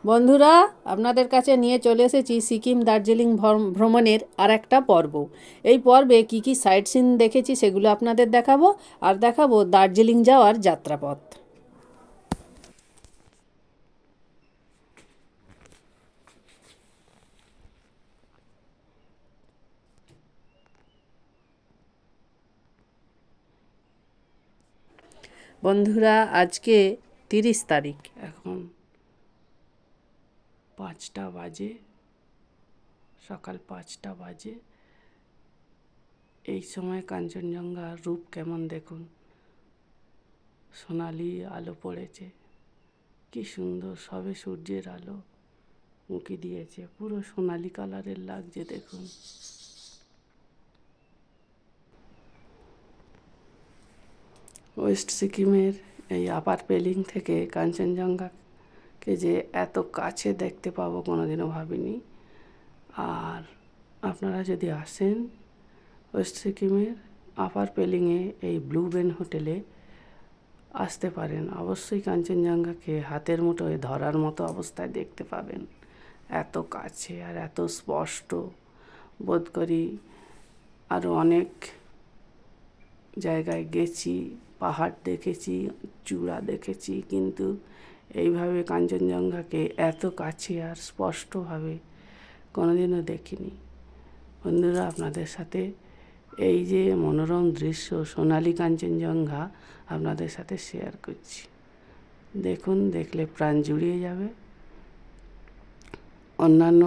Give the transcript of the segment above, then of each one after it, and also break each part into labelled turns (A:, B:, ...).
A: বন্ধুরা, আপনাদের কাছে নিয়ে চলে এসেছি সিকিম দার্জিলিং ভ্রমণের আর একটা পর্ব। এই পর্বে কি কি সাইট সিন দেখেছি সেগুলো আপনাদের দেখাবো, আর দেখাবো দার্জিলিং যাওয়ার যাত্রাপথ। বন্ধুরা, আজকে 30 তারিখ, এখন 5টা বাজে, সকাল 5টা বাজে। এই সময় কাঞ্চনজঙ্ঘার রূপ কেমন দেখুন, সোনালি আলো পড়েছে, কি সুন্দর, সবে সূর্যের আলো উঁকি দিয়েছে, পুরো সোনালি কালারের লাগছে দেখুন। ওয়েস্ট সিকিমের এই আপার পেলিং থেকে কাঞ্চনজঙ্ঘাকে যে এত কাছে দেখতে পাবো কোনোদিনও ভাবিনি। আর আপনারা যদি আসেন ওয়েস্ট সিকিমের আপার পেলিংয়ে এই ব্লু বেন হোটেলে আসতে পারেন, অবশ্যই কাঞ্চনজঙ্ঘাকে হাতের মুঠোয় ধরার মতো অবস্থায় দেখতে পাবেন। এত কাছে আর এত স্পষ্ট বোধ করি। আরও অনেক জায়গায় গেছি, পাহাড় দেখেছি, চূড়া দেখেছি, কিন্তু এইভাবে কাঞ্চনজঙ্ঘাকে এত কাছে আর স্পষ্টভাবে কোনোদিনও দেখিনি। বন্ধুরা, আপনাদের সাথে এই যে মনোরম দৃশ্য সোনালি কাঞ্চনজঙ্ঘা আপনাদের সাথে শেয়ার করছি। দেখুন, দেখলে প্রাণ জুড়িয়ে যাবে। অন্যান্য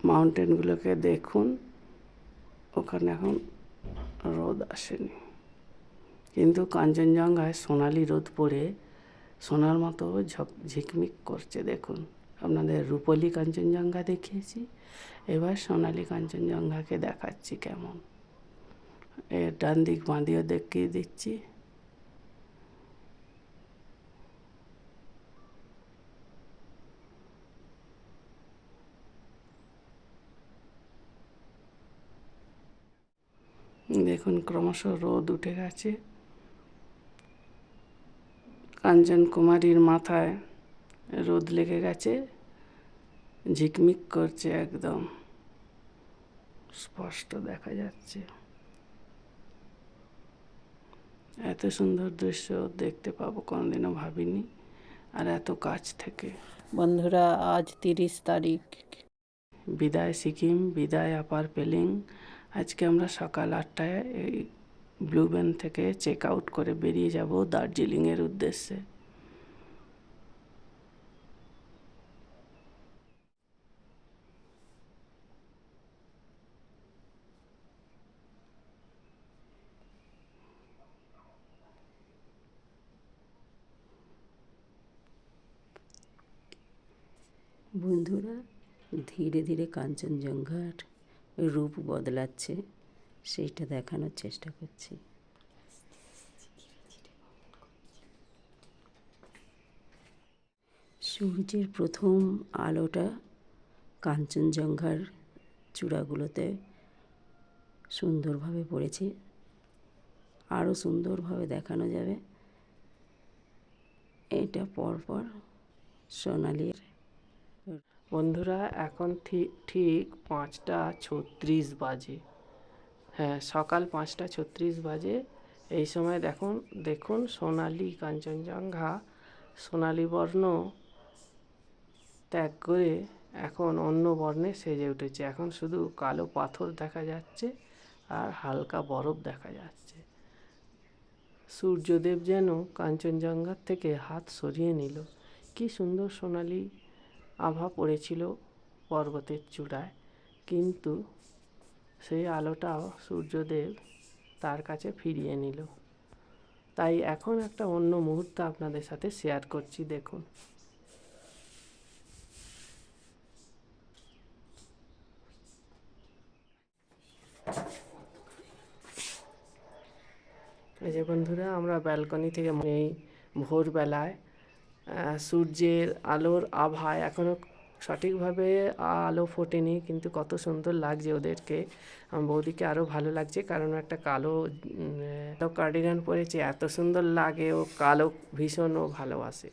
A: মাউন্টেনগুলোকে দেখুন, ওখানে এখন রোদ আসেনি, কিন্তু কাঞ্চনজঙ্ঘায় সোনালি রোদ পড়ে সোনার মতো ঝিকমিক করছে। দেখুন, আপনাদের রূপলি কাঞ্চনজঙ্ঘা দেখিয়েছি, এবার সোনালি কাঞ্চনজঙ্ঘাকে দেখাচ্ছি কেমন। এর ডান দিক বাঁ দিকে দেখিয়ে দিচ্ছি। দেখুন, ক্রমশ রোদ উঠে গেছে, কাঞ্চনকুমারীর মাথায় রোদ লেগে গেছে, ঝিকমিক করছে, একদম স্পষ্ট দেখা যাচ্ছে। এত সুন্দর দৃশ্য দেখতে পাবো কোনোদিনও ভাবিনি, আর এত কাছ থেকে। বন্ধুরা, আজ 30 তারিখ। বিদায় সিকিম, বিদায় আপার পেলিং। আজকে আমরা সকাল 8টায় এই ব্লু বেন থেকে চেক আউট করে বেরিয়ে যাব দার্জিলিংয়ের উদ্দেশ্যে। বন্ধুরা, ধীরে ধীরে কাঞ্চনজঙ্ঘার রূপ বদলাচ্ছে, সেইটা দেখানোর চেষ্টা করছি। সূর্যের প্রথম আলোটা কাঞ্চনজঙ্ঘার চূড়াগুলোতে সুন্দরভাবে পড়েছে, আরও সুন্দরভাবে দেখানো যাবে। এটা পরপর সোনালি। বন্ধুরা, এখন ঠিক 5টা 36 বাজে। হ্যাঁ, সকাল 5টা 36 বাজে। এই সময় দেখুন সোনালি কাঞ্চনজঙ্ঘা সোনালি বর্ণ ত্যাগ করে এখন অন্য বর্ণে সেজে উঠেছে। এখন শুধু কালো পাথর দেখা যাচ্ছে আর হালকা বরফ দেখা যাচ্ছে। সূর্যদেব যেন কাঞ্চনজঙ্ঘার থেকে হাত সরিয়ে নিল। কি সুন্দর সোনালি আভা পড়েছিল পর্বতের চূড়ায়, কিন্তু সেই আলোটাও সূর্যদেব তার কাছে ফিরিয়ে নিল। তাই এখন একটা অন্য মুহূর্ত আপনাদের সাথে শেয়ার করছি, দেখুন। এই যে বন্ধুরা, আমরা ব্যালকনি থেকে এই ভোরবেলায় সূর্যের আলোর আভায়, এখনও সঠিকভাবে আলো ফোটেনি, কিন্তু কত সুন্দর লাগছে ওদেরকে। আমার বৌদিকে আরও ভালো লাগছে, কারণ একটা কালো কার্ডিগান পরেছে, এত সুন্দর লাগে। ও কালো ভীষণ ও ভালোবাসে।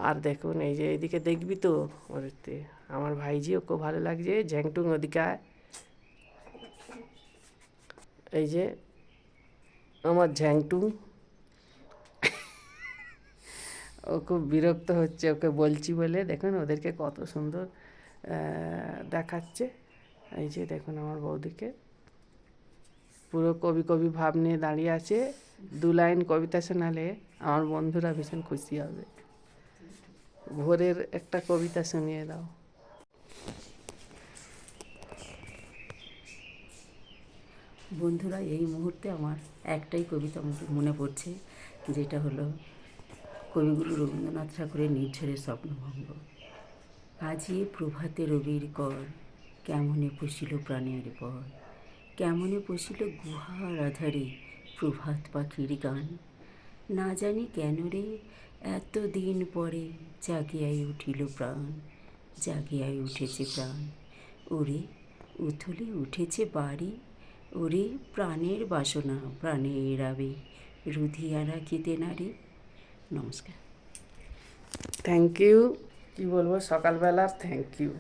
A: আর দেখুন এই যে এইদিকে দেখবি তো ওরতে আমার ভাইজি, ওকে ভালো লাগছে। ঝ্যাংটুং ওদিকে আয়। এই যে আমার ঝ্যাংটুং, ও খুব বিরক্ত হচ্ছে ওকে বলছি বলে। দেখুন ওদেরকে কত সুন্দর দেখাচ্ছে। এই যে দেখুন আমার বৌদিকে পুরো কবি কবি ভাব নিয়ে দাঁড়িয়ে আছে। 2 লাইন কবিতা শোনালে আমার বন্ধুরা ভীষণ খুশি হবে। ভোরের একটা কবিতা শুনিয়ে দাও।
B: বন্ধুরা, এই মুহূর্তে আমার একটাই কবিতা মনে পড়ছে, যেটা হলো কবিগুরু রবীন্দ্রনাথ ঠাকুরের নির্ঝরের স্বপ্নভঙ্গ। আজি প্রভাতে রবির কর, কেমনে পশিল প্রাণের পর, কেমনে পশিল গুহার আধারে প্রভাত পাখির গান। না জানি কেন রে এত দিন পরে জাগিয়াই উঠিল প্রাণ, জাগিয়াই উঠেছে প্রাণ। ওরে উথলে উঠেছে বাড়ি, ওরে প্রাণের বাসনা প্রাণের আবে, রুধিয়া রাখিতে নারী। নমস্কার।
A: Thank you. কী বলবো, সকালবেলার থ্যাংক ইউ।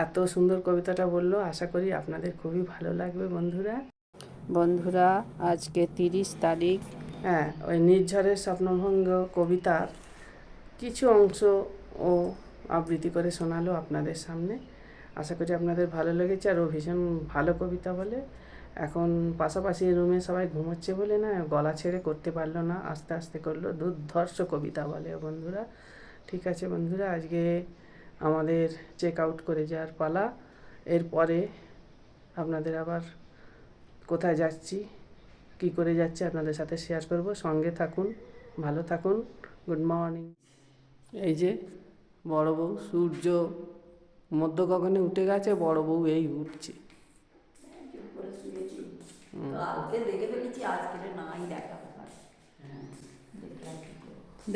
A: এত সুন্দর কবিতাটা বললো, আশা করি আপনাদের খুবই ভালো লাগবে বন্ধুরা। বন্ধুরা আজকে 30 তারিখ। হ্যাঁ, ওই নির্ঝরের স্বপ্নভঙ্গ কবিতার কিছু অংশ ও আবৃত্তি করে শোনালো আপনাদের সামনে। আশা করি আপনাদের ভালো লেগেছে। আর ও ভীষণ ভালো কবিতা বলে। এখন পাশাপাশি রুমে সবাই ঘুমোচ্ছে বলে না গলা ছেড়ে করতে পারলো না, আস্তে আস্তে করলো। দুর্ধর্ষ কবিতা বলে বন্ধুরা। ঠিক আছে বন্ধুরা, আজকে আমাদের চেক আউট করে যাওয়ার পালা। এরপরে আপনাদের আবার কোথায় যাচ্ছি, কি করে যাচ্ছি আপনাদের সাথে শেয়ার করব। সঙ্গে থাকুন, ভালো থাকুন। Good morning. এই যে বড় বউ, সূর্য মধ্য গগনে উঠে গেছে, বড় বউ এই উঠছে।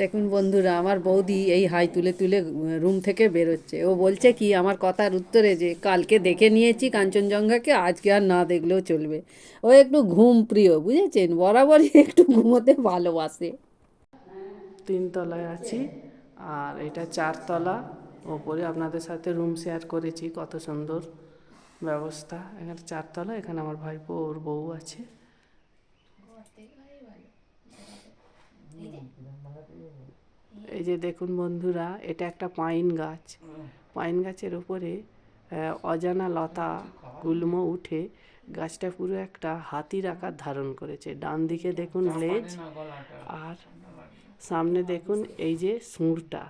B: দেখুন বন্ধুরা, আমার বৌদি এই হাই তুলে তুলে রুম থেকে বেরোচ্ছে। ও বলছে কি আমার কথার উত্তরে যে কালকে দেখে নিয়েছি কাঞ্চনজঙ্ঘাকে, আজকে আর না দেখলেও চলবে। ও একটু ঘুম প্রিয়, বুঝেছেন, বরাবরই একটু ঘুমোতে ভালোবাসে।
A: 3 তলায় আছি আর এটা 4 তলা। ওপরে আপনাদের সাথে রুম শেয়ার করেছি, কত সুন্দর ব্যবস্থা। এখানে 4 তলা, এখানে আমার ভাইপো ওর বউ আছে। এই যে দেখুন বন্ধুরা, এটা একটা পাইন গাছ। পাইন গাছের উপরে অজানা লতা গুল্ম উঠে গাছটা পুরো একটা হাতির আকার ধারণ করেছে। ডান দিকে দেখুন লেজ, আর সামনে দেখুন এই যে সুঁড়টা।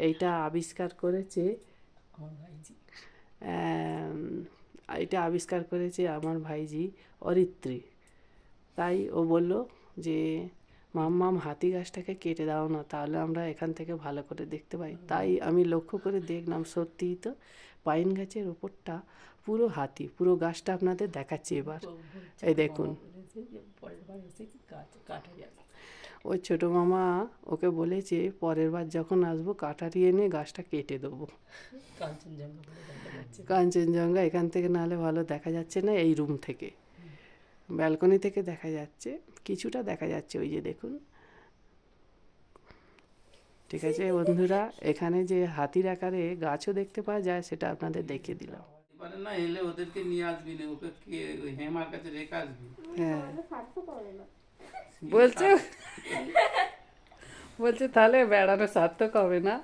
A: এইটা আবিষ্কার করেছে এটা আবিষ্কার করেছে আমার ভাইজি অরিত্রী। তাই ও বলল যে মাম্মাম হাতি গাছটাকে কেটে দাও না, তাহলে আমরা এখান থেকে ভালো করে দেখতে পাই। তাই আমি লক্ষ্য করে দেখলাম, সত্যিই তো পাইন গাছের ওপরটা পুরো হাতি। পুরো গাছটা আপনাদের দেখাচ্ছি এবার। এই দেখুন, ওই ছোটো মামা ওকে বলেছে পরের বার যখন আসবো কাটারি এনে গাছটা কেটে দেবো। কাঞ্চনজঙ্ঘা এখান থেকে নাহলে ভালো দেখা যাচ্ছে না, এই রুম থেকে ব্যালকনি থেকে দেখা যাচ্ছে, কিছুটা দেখা যাচ্ছে, ওই যে দেখুন। ঠিক আছে বন্ধুরা, এখানে যে হাতির আকারে গাছও দেখতে পাওয়া যায় সেটা আপনাদের দেখিয়ে দিলাম।
C: না এলে ওদেরকে নিয়ে আসবি না, ওকে কে ওই হেমার কাছে রেখে আসবি।
A: হ্যাঁ বলছে, বলছে তাহলে বেড়ানো সার্থক হবে না।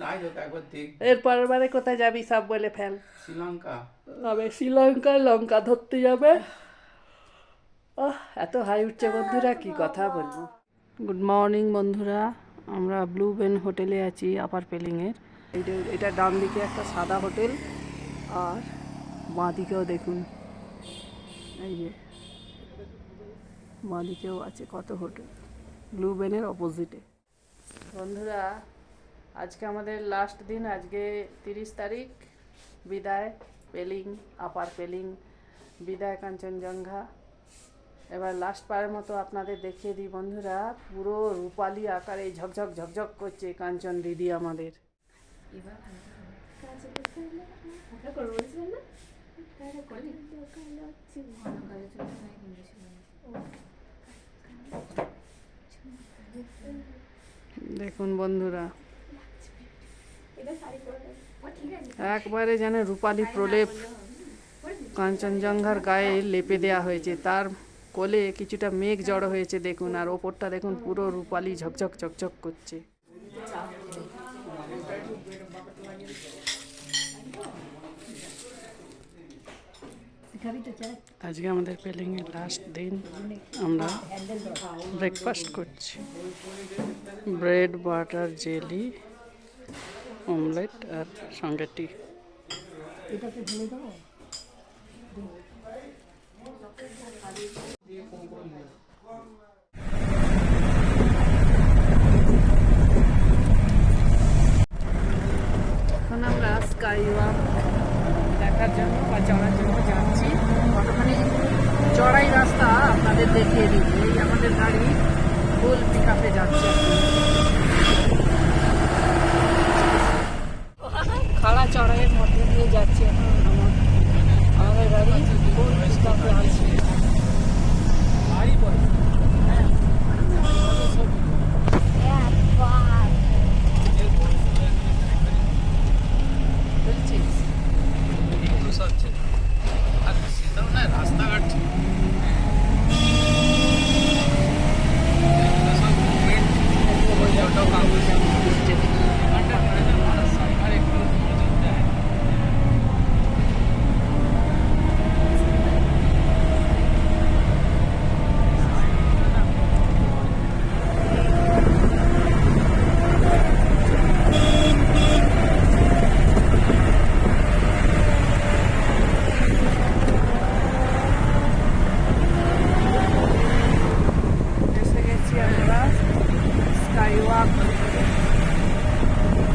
C: নাই হোক একবার দেখ।
A: এর পরের বারে কোথায় যাবি সব বলে ফেল।
C: শ্রীলঙ্কা।
A: তবে শ্রীলঙ্কায় লঙ্কা ধরতে যাবে। এত হাই উঠছে বন্ধুরা, কি কথা বলবো। গুড মর্নিং বন্ধুরা, আমরা ব্লু বেন হোটেলে আছি আপার পেলিংয়ের। এটা ডান দিকে একটা সাদা হোটেল, আর বাঁ দিকেও দেখুন এই যে বাঁ দিকেও আছে কত হোটেল, ব্লু বেনের অপোজিটে। বন্ধুরা আজকে আমাদের লাস্ট দিন, আজকে 30 তারিখ। বিদায় পেলিং, আপার পেলিং বিদায় কাঞ্চনজঙ্ঘা। এবার লাস্ট পারের মতো আপনাদের দেখিয়ে দিই বন্ধুরা, পুরো রূপালি আকারে ঝকঝক ঝকঝক করছে কাঞ্চন দিদি আমাদের। দেখুন বন্ধুরা, একবারে যেন রূপালী প্রলেপ কাঞ্চনজঙ্ঘার গায়ে লেপে দেওয়া হয়েছে। তার কোলে কিছুটা মেঘ জড়ো হয়েছে দেখুন, আর ওপরটা দেখুন পুরো রূপালী ঝকঝক ঝকঝক করছে। আজকে আমাদের পেলিংয়ের লাস্ট দিন, আমরা ব্রেকফাস্ট করছি। ব্রেড, বাটার, জেলি, অমলেট আর সঙ্গে টি। এখন আমরা স্কাই ওয়াক দেখার জন্য বা চড়ার জন্য যাচ্ছি। কতখানি চড়াই রাস্তা আপনাদের দেখিয়ে দিই। এই আমাদের গাড়ি ফুল পিক আপে যাচ্ছে। খাড়া চড়াইয়ের মধ্যে দিয়ে যাচ্ছে এখন আমাদের গাড়ি ফুল পিক আপে আছে।
C: রাস্তাঘাট
A: এসে গেছি আমরা স্কাই ওয়াক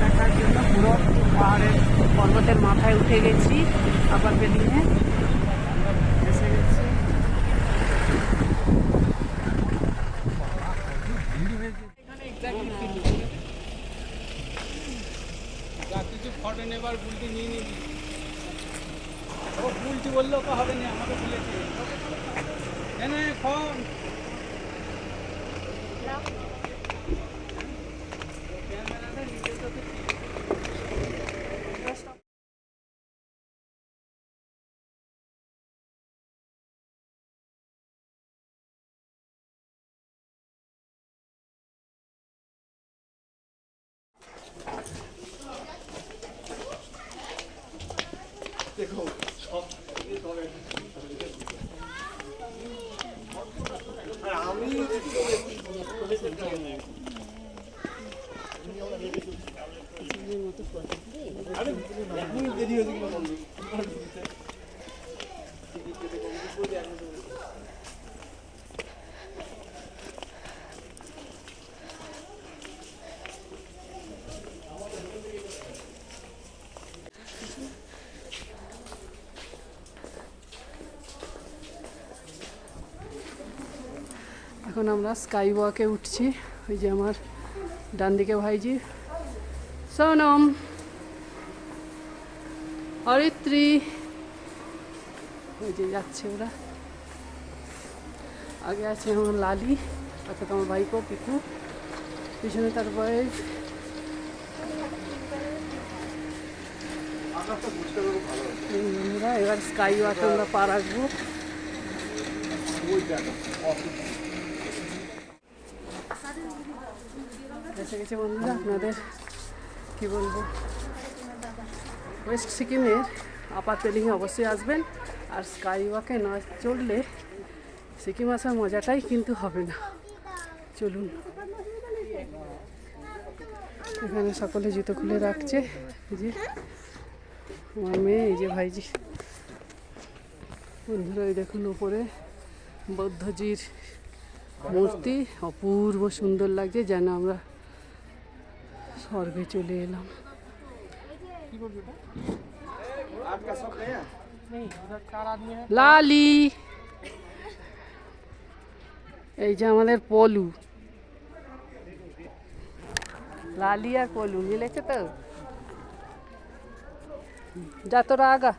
A: দেখার জন্য। পুরো পাহাড়ের পর্বতের মাথায় উঠে গেছি, আবার বেরিয়ে এসে গেছি।
C: কিছু ফটো নেবার বুলটি নিয়ে নিবি। ও বুলটি বললেও তো হবে না, আমাকে বলেছে এনে ফোন।
A: এখন আমরা স্কাই ওয়াকে উঠছি। ওই যে আমার ডান দিকে ভাইজি, সোনম, অরিত্রী, ওই যে যাচ্ছে ওরা। আগে আছে আমার লালি, অর্থাৎ আমার ভাইপো পিকু, পিছনে তার বয়স। বন্ধুরা, এবার স্কাই ওয়াকে আমরা পা রাখবো। এসে গেছে বন্ধুরা, আপনাদের কি বলবো, ওয়েস্ট সিকিমের আপার পেলিংয়ে অবশ্যই আসবেন। আর স্কাই ওয়াকে না চললে সিকিম আসার মজাটাই কিন্তু হবে না। চলুন, এখানে সকলে জুতো খুলে রাখছে। এই যে আমার মেয়ে, এই যে ভাইজি। বন্ধুরা, এই দেখুন উপরে বৌদ্ধজির মূর্তি, অপূর্ব সুন্দর লাগছে, যেন আমরা স্বর্গে চলে এলাম। লালি, এই যে আমাদের পলু, লালি আর পলু মিলেছে তো। যা তোরা আগা,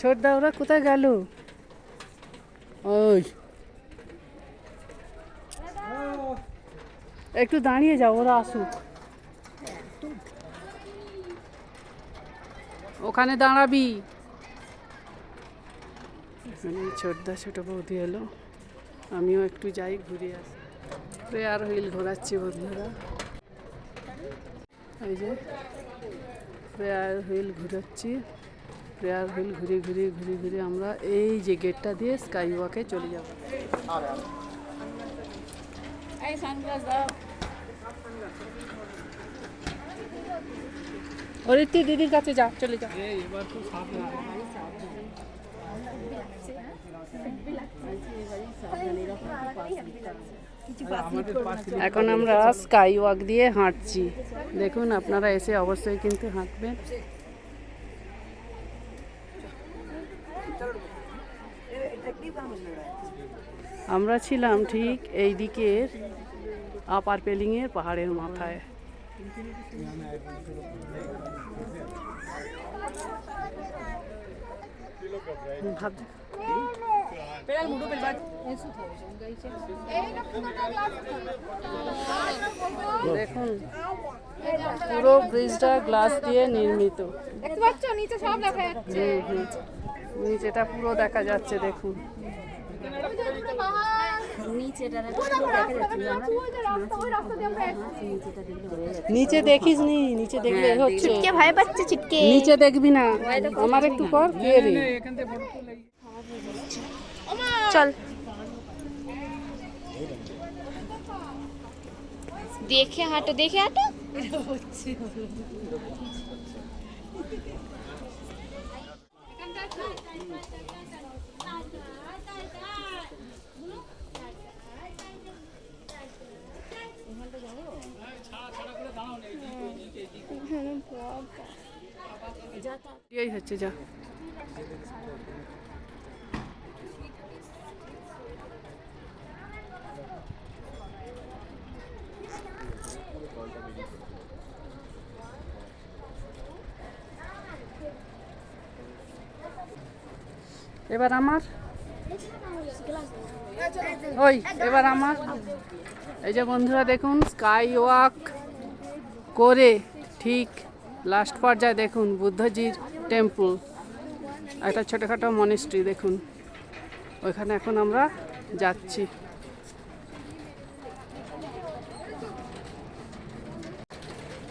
A: ছোট দা, ওরা কোথায় গেল? ওই একটু দাঁড়িয়ে যাও, ওরা আসুক। ওখানে দাঁড়াবি। এখানে ছোটদা ছোট বৌদি এলো, আমিও একটু যাই ঘুরে আসি। প্রেয়ার হুইল ঘোরাচ্ছি বন্ধুরা, এই যে প্রেয়ার হুইল ঘুরাচ্ছি। প্রেয়ার হুইল ঘুরে ঘুরে ঘুরে ঘুরে আমরা এই যে গেটটা দিয়ে স্কাই ওয়াকে চলে যাব। অরিত্রি দিদির কাছে যা, চলে যা।
C: এবার তো সাবধান। আমাদের পাশে
A: এখন আমরা স্কাই ওয়াক দিয়ে হাঁটছি, দেখুন আপনারা এসে অবশ্যই কিন্তু হাঁটবেন। আমরা ছিলাম ঠিক এই দিকের আপার পেলিংয়ের পাহাড়ের মাথায়। ভাব- দেখুন পুরো ব্রিজটা গ্লাস দিয়ে নির্মিত।
D: দেখতে পাচ্ছ নিচে সব দেখা যাচ্ছে।
A: নিচেটা পুরো দেখা যাচ্ছে, দেখুন। নিচে দেখিস নি, নিচে দেখলে হচ্ছে।
D: ছিটকে ভয় পাচ্ছে ছিটকে।
A: নিচে দেখবি না, আমার একটু কর। কে রে?
C: এখান থেকে ফটো তুলে
D: চল দেখে হাঁটো, দেখে হাঁটো।
A: এই হচ্ছে যা। এবার আমার ওই এবার আমার এই যে বন্ধুরা দেখুন স্কাই ওয়াক করে ঠিক লাস্ট পর্যায়ে দেখুন বুদ্ধজির টেম্পল, একটা ছোটোখাটো মনেস্ট্রি দেখুন, ওইখানে এখন আমরা যাচ্ছি।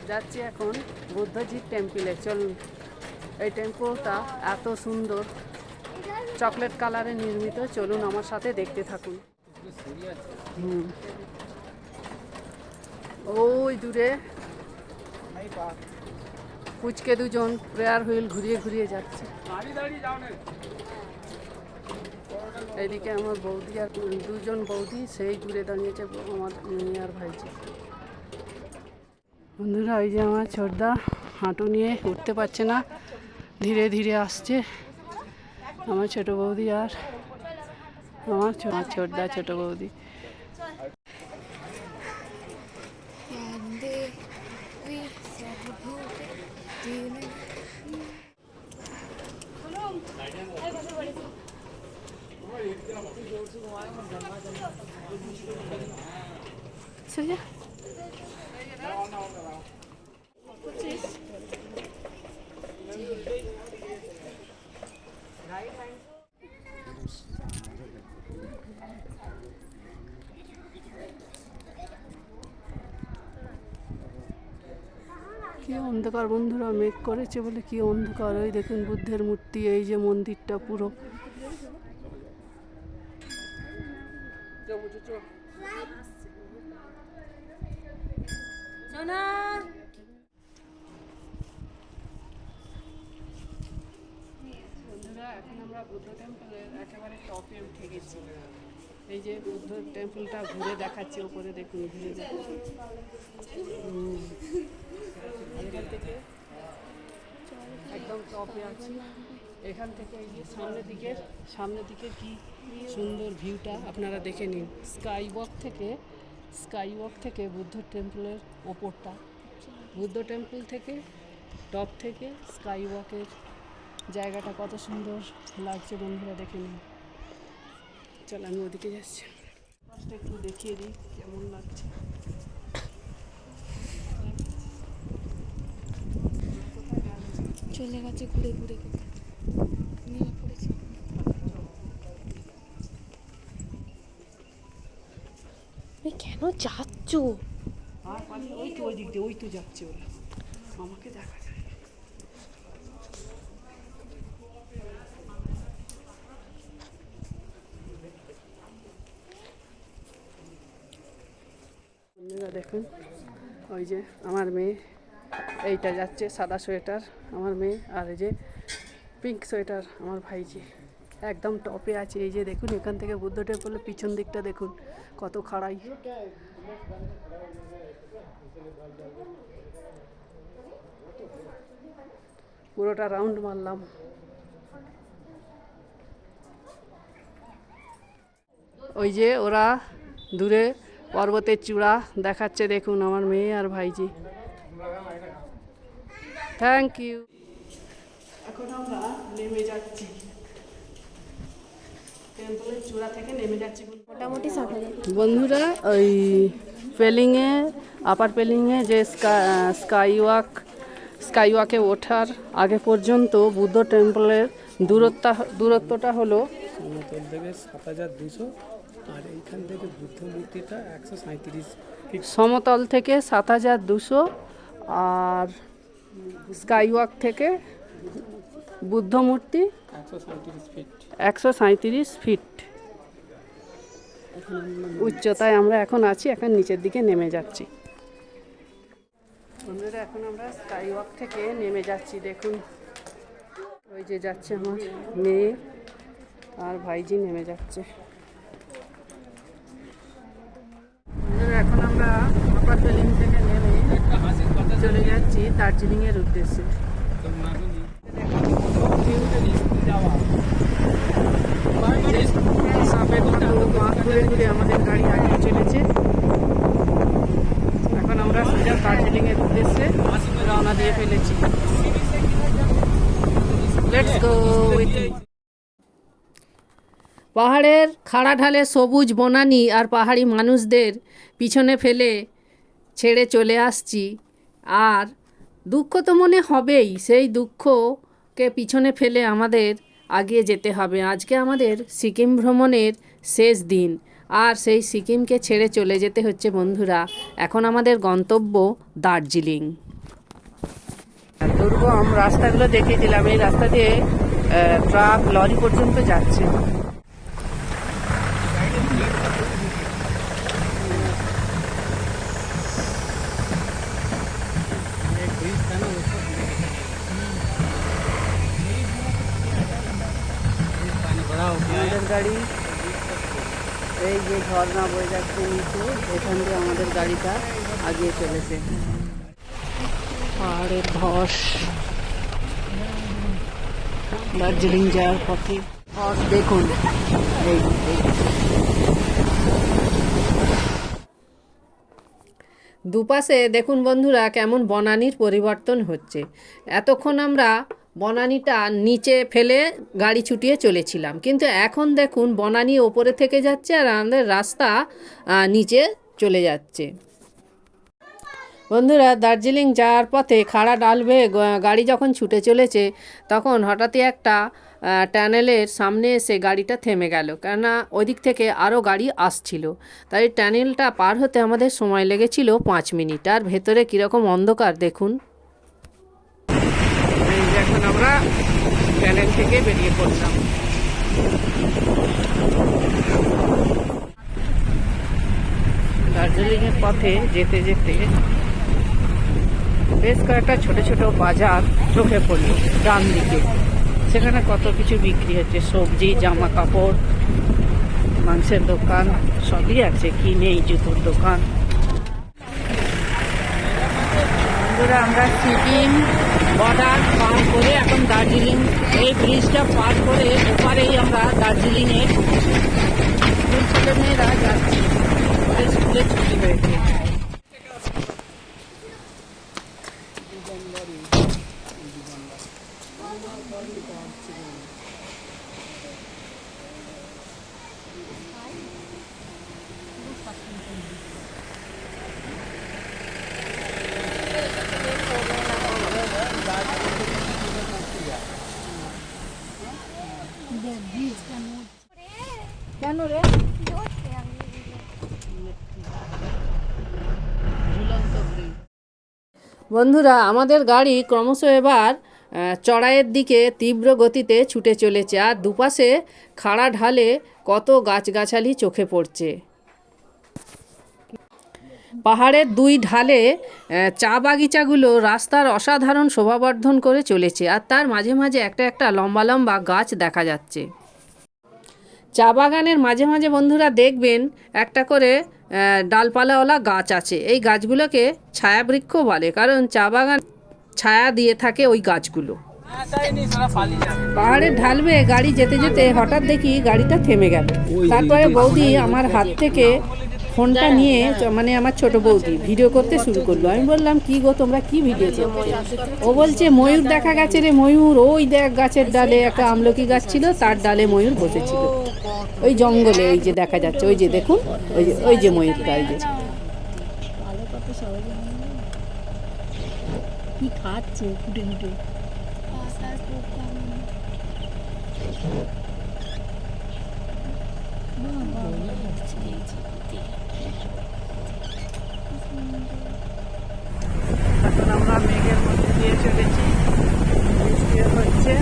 A: যাচ্ছি এখন বুদ্ধজির টেম্পলে। চলুন, এই টেম্পলটা এত সুন্দর চকলেট কালারে নির্মিত, চলুন আমার সাথে দেখতে থাকুন। ওই দূরে কুচকে দুজন প্রেয়ার হুইল ঘুরিয়ে ঘুরিয়ে যাচ্ছে। এইদিকে আমার বৌদি আর দুজন বৌদি সেই দূরে দাঁড়িয়েছে, আমার মেয়ে আর ভাইজি। বন্ধুরা ওই যে আমার ছোটদা হাঁটু নিয়ে উঠতে পারছে না, ধীরে ধীরে আসছে। আমার ছোট বৌদি আর আমার ছোটদা ছোট বৌদি। কি অন্ধকার বন্ধুরা, মেঘ করেছে বলে কি অন্ধকার। ওই দেখুন বুদ্ধের মূর্তি, এই যে মন্দিরটা পুরো। বন্ধুরা এখন আমরা বুদ্ধ টেম্পলের একেবারে টপে উঠে গেছি। এই যে বুদ্ধ টেম্পলটা ঘুরে দেখাচ্ছি, উপরে দেখুন ঘুরে দেখুন। এখান থেকে একদম টপে আছি। এখান থেকে এই যে সামনের দিকে কি সুন্দর ভিউটা আপনারা দেখে নিন। স্কাই ওয়াক থেকে বুদ্ধ টেম্পলের ওপরটা, বুদ্ধ টেম্পল থেকে টপ থেকে স্কাই ওয়াকের জায়গাটা কত সুন্দর লাগছে বন্ধুরা, দেখে নিন। চল আমি ওদিকে যাচ্ছি, একটু দেখিয়ে দিই কেমন লাগছে।
D: চলে গেছে ঘুরে ঘুরে নেমে পড়েছে। কেন যাচ্ছ?
A: আর পারলে ওই তো ওই দিক দিয়ে ওই তো যাচ্ছে ওরা, আমাকে দেখা যায়। বন্ধুরা দেখুন, ওই যে আমার মেয়ে এইটা যাচ্ছে, সাদা সোয়েটার আমার মেয়ে, আর এই যে পিঙ্ক সোয়েটার আমার ভাইজি একদম টপে আছে। এই যে দেখুন, এখান থেকে বুদ্ধ টেম্পলের পিছন দিকটা দেখুন কত খাড়াই। পুরোটা রাউন্ড মারলাম। ওই যে ওরা দূরে পর্বতের চূড়া দেখাচ্ছে, দেখুন আমার মেয়ে আর ভাইজি। Thank you. এখন আমরা নেমে যাচ্ছি, টেম্পলের চূড়া থেকে নেমে যাচ্ছি।
D: মোটামুটি 60,000।
A: বন্ধুরা, ওই পেলিংয়ে, আপার পেলিংয়ে যে স্কাইওয়াকে ওঠার আগে পর্যন্ত বুদ্ধ টেম্পলের দূরত্বটা হলো
C: সমতল থেকে 7,200, আর এইখান থেকে বুদ্ধ মূর্তিটা 137 ফিট।
A: সমতল থেকে 7,200 আর স্কাইওয়াক থেকে বুদ্ধ মূর্তি
C: 137 ফিট।
A: 137 ফিট উচ্চতায় আমরা এখন আছি। এখন নিচের দিকে নেমে যাচ্ছি। বন্ধুরা, এখন আমরা স্কাইওয়াক থেকে নেমে যাচ্ছি। দেখুন, ওই যে যাচ্ছে আমার মেয়ে আর ভাইজি নেমে যাচ্ছে। বন্ধুরা, এখন আমরা আপার পেলিং থেকে নেমে চলে যাচ্ছি দার্জিলিংয়ের উদ্দেশ্যে। ঘুরে ঘুরে আমাদের গাড়ি আগে চলেছে। এখন আমরা সোজা দার্জিলিংয়ের উদ্দেশ্যে রওনা দিয়ে ফেলেছি। Let's go with me. পাহাড়ের খাড়া ঢালে সবুজ বনানী আর পাহাড়ি মানুষদের পিছনে ফেলে ছেড়ে চলে আসছি। আর দুঃখ তো মনে হবেই, সেই দুঃখকে পিছনে ফেলে আমাদের আগিয়ে যেতে হবে। আজকে আমাদের সিকিম ভ্রমণের শেষ দিন, আর সেই সিকিমকে ছেড়ে চলে যেতে হচ্ছে বন্ধুরা। এখন আমাদের গন্তব্য দার্জিলিং। দুর্গম রাস্তাগুলো দেখিয়েছিলাম, এই রাস্তা দিয়ে ট্রাক লরি পর্যন্ত যাচ্ছে। আমাদের গাড়ি এই যে ঝর্ণা বয়ে যাচ্ছে নিচে, এখান দিয়ে আমাদের গাড়িটা আগিয়ে চলেছে। পাহাড়ের ধস, দার্জিলিং যাওয়ার পথে ধস দেখুন। এই দুপাশে দেখুন বন্ধুরা কেমন বনানীর পরিবর্তন হচ্ছে। এতক্ষণ আমরা বনানীটা নিচে ফেলে গাড়ি ছুটিয়ে চলেছিলাম, কিন্তু এখন দেখুন বনানী ওপরে থেকে যাচ্ছে আর আমাদের রাস্তা নিচে চলে যাচ্ছে। বন্ধুরা, দার্জিলিং যাওয়ার পথে খাড়া ডাল বেয়ে গাড়ি যখন ছুটে চলেছে, তখন হঠাৎই একটা টানেলের সামনে এসে গাড়িটা থেমে গেল, কেননা ওই দিক থেকে আরও গাড়ি আসছিল। তাই টানেলটা পার হতে আমাদের সময় লেগেছিল 5 মিনিট। আর ভেতরে কীরকম অন্ধকার দেখুন। এখন আমরা টানেল থেকে বেরিয়ে পড়লাম। দার্জিলিংয়ের পথে যেতে যেতে বেশ কয়েকটা ছোট ছোট বাজার চোখে পড়ল ডান দিকে। সেখানে কত কিছু বিক্রি হচ্ছে, সবজি, জামা কাপড়, মাংসের দোকান, সবই আছে, কি নেই, জুতোর দোকান। বন্ধুরা, আমরা সিকিম বর্ডার পার করে এখন দার্জিলিং, এই ব্রিজটা পার করে ওপারেই আমরা দার্জিলিংয়ের স্কুল ছেলেমেয়েরা যাচ্ছি। স্কুলে ছুটি হয়েছে। বন্ধুরা, আমাদের গাড়ি ক্রমশ এবার চড়াইয়ের দিকে তীব্র গতিতে ছুটে চলেছে, আর দুপাশে খাড়া ঢালে কত গাছগাছালি চোখে পড়ছে। পাহাড়ের দুই ঢালে চা বাগিচাগুলো রাস্তার অসাধারণ শোভাবর্ধন করে চলেছে, আর তার মাঝে মাঝে একটা একটা লম্বা লম্বা গাছ দেখা যাচ্ছে। চা বাগানের মাঝে মাঝে বন্ধুরা দেখবেন একটা করে ডালপালাওয়ালা গাছ আছে। এই গাছগুলোকে ছায়াবৃক্ষ বলে, কারণ চা বাগান ছায়া দিয়ে থাকে ওই গাছগুলো।
C: হ্যাঁ তাই নি সারা পালিয়ে যাবে।
A: পাহাড়ের ঢাল বেয়ে গাড়ি যেতে যেতে হঠাৎ দেখি গাড়িটা থেমে গেল। তারপরে বৌদি আমার হাত থেকে ফোনটা নিয়ে মানে আমার ছোট বৌদি ভিডিও করতে শুরু করলো। আমি বললাম, কি গো তোমরা কি ভিডিও করছো? ও বলছে, ময়ূর দেখা গেছে রে ময়ূর। ওই দেখ গাছের ডালে একটা আমলকি গাছ ছিল, তার ডালে ময়ূর বসেছিল ওই জঙ্গলে। ওই যে দেখা যাচ্ছে, ওই যে দেখুন, ওই যে ময়ূরটা, ওই যে।
B: কি খাচ্ছে ফুটে ফুটে?
D: পাতার পোকা
A: এখন আমরা মেঘের মধ্যে দিয়ে চলেছি, বৃষ্টিও হচ্ছে।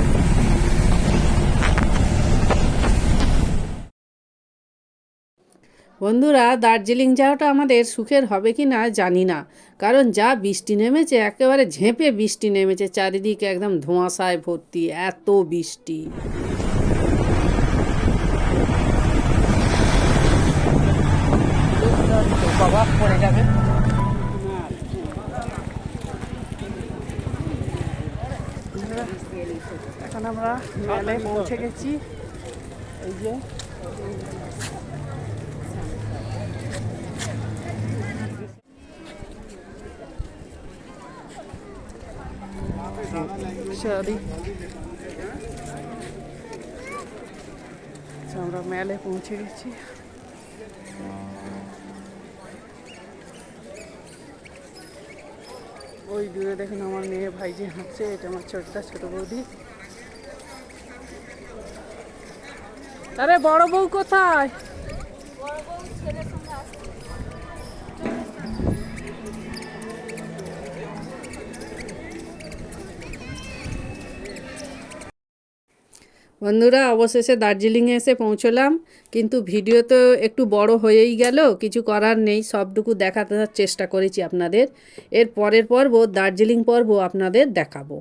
A: বন্ধুরা, দার্জিলিং যাওয়াটা আমাদের সুখের হবে কি না জানি না, কারণ যা বৃষ্টি নেমেছে, একেবারে ঝেঁপে বৃষ্টি নেমেছে, চারিদিকে একদম ধোঁয়াশায় ভর্তি, এত বৃষ্টি।
C: বাবা পড়ে যাবে।
A: এখন আমরা মেলায় পৌঁছে গেছি। এই যে সরি, আমরা মেলায় পৌঁছে গেছি। ওই দূরে দেখুন আমার মেয়ে ভাইজি হাঁটছে, এটা আমার ছোট বৌদি। আরে বড় বউ কোথায়? বন্ধুরা, অবশেষে দার্জিলিংয়ে এসে পৌঁছলাম, কিন্তু ভিডিও তো একটু বড় হয়েই গেল, কিছু করার নেই, সবটুকু দেখাতে চেষ্টা করেছি আপনাদের। এর পরের পর্ব, দার্জিলিং পর্ব আপনাদের দেখাবো।